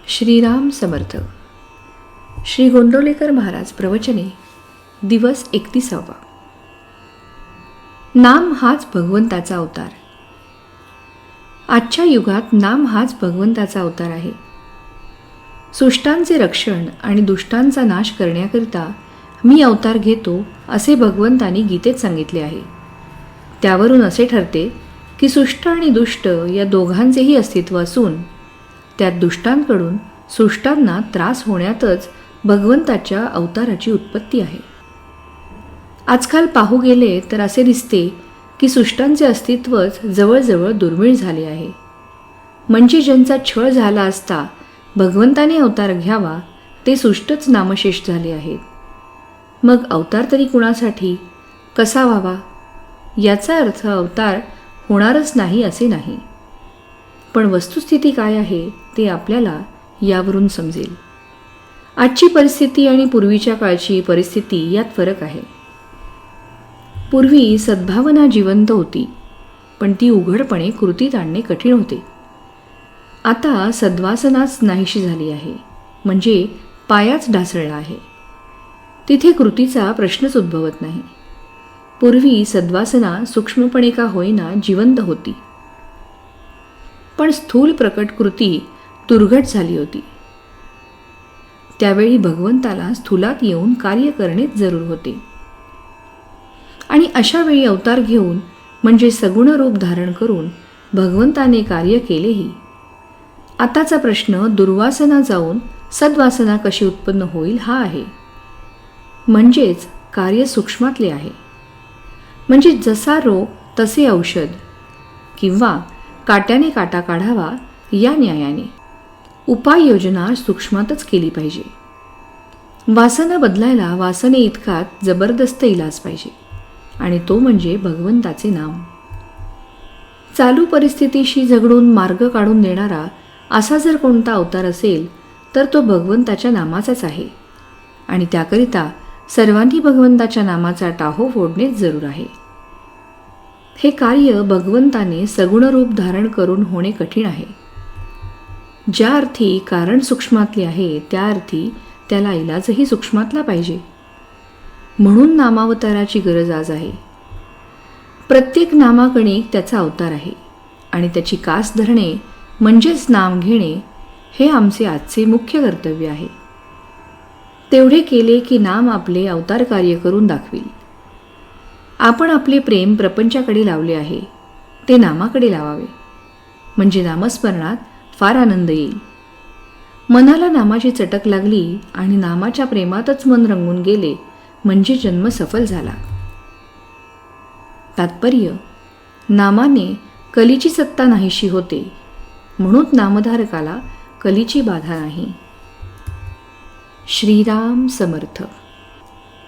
श्रीराम समर्थ. श्री गोंडवलेकर महाराज प्रवचने दिवस 31. नाम हाच भगवंताचा अवतार. आजच्या युगात नाम हाच भगवंताचा अवतार आहे. सुष्टांचे रक्षण आणि दुष्टांचा नाश करण्याकरिता मी अवतार घेतो असे भगवंतानी गीतेत सांगितले आहे. त्यावरून असे ठरते की सुष्ट आणि दुष्ट या दोघांचेही अस्तित्व असून त्यात दुष्टांकडून सुष्टांना त्रास होण्यातच भगवंताच्या अवताराची उत्पत्ती आहे. आजकाल पाहू गेले तर असे दिसते की सुष्टांचे अस्तित्वच जवळजवळ दुर्मिळ झाले आहे. म्हणजे ज्यांचा छळ झाला असता भगवंताने अवतार घ्यावा ते सुष्टच नामशेष झाले आहेत. मग अवतार तरी कुणासाठी कसा व्हावा याचा अर्थ अवतार होणारच नाही असे नाही. पण वस्तुस्थिती काय आहे ते आपल्याला यावरून समजेल. आजची परिस्थिती आणि पूर्वीच्या काळची परिस्थिती यात फरक आहे. पूर्वी सद्भावना जिवंत होती, पण ती उघडपणे कृतीत आणणे कठीण होते. आता सद्वासनाच नाहीशी झाली आहे, म्हणजे पायाच ढासळला आहे. तिथे कृतीचा प्रश्नच उद्भवत नाही. पूर्वी सद्वासना सूक्ष्मपणे का होईना जिवंत होती, पण स्थूल प्रकट कृती दुर्घट झाली होती. त्यावेळी भगवंताला स्थूलात येऊन कार्य करणेच जरूर होते. आणि अशा वेळी अवतार घेऊन म्हणजे सगुण रूप धारण करून भगवंताने कार्य केलेही. आताचा प्रश्न दुर्वासना जाऊन सद्वासना कशी उत्पन्न होईल हा आहे. म्हणजेच कार्य सूक्ष्मातले आहे. म्हणजे जसा रोग तसे औषध, किंवा काट्याने काटा काढावा या न्यायाने उपाययोजना सूक्ष्मातच केली पाहिजे. वासना बदलायला वासने इतकाच जबरदस्त इलाज पाहिजे, आणि तो म्हणजे भगवंताचे नाम. चालू परिस्थितीशी झगडून मार्ग काढून देणारा असा जर कोणता अवतार असेल तर तो भगवंताच्या नामाचाच आहे. आणि त्याकरिता सर्वांनी भगवंताच्या नामाचा टाहो फोडणेच जरूर आहे. हे कार्य भगवंताने सगुण रूप धारण करून होणे कठीण आहे. ज्या अर्थी कारण सूक्ष्मातले आहे त्या अर्थी त्याला इलाजही सूक्ष्मातला पाहिजे. म्हणून नामावताराची गरज आज आहे. प्रत्येक नामाकणिक त्याचा अवतार आहे, आणि त्याची कास धरणे म्हणजेच नाम घेणे हे आमचे आजचे मुख्य कर्तव्य आहे. तेवढे केले की नाम आपले अवतार कार्य करून दाखवील. आपण आपले प्रेम प्रपंचाकडे लावले आहे, ते नामाकडे लावावे. म्हणजे नामस्मरणात फार आनंद येईल. मनाला नामाची चटक लागली आणि नामाच्या प्रेमातच मन रंगून गेले म्हणजे जन्म सफल झाला. तात्पर्य, नामाने कलीची सत्ता नाहीशी होते, म्हणून नामधारकाला कलीची बाधा नाही. श्रीराम समर्थ.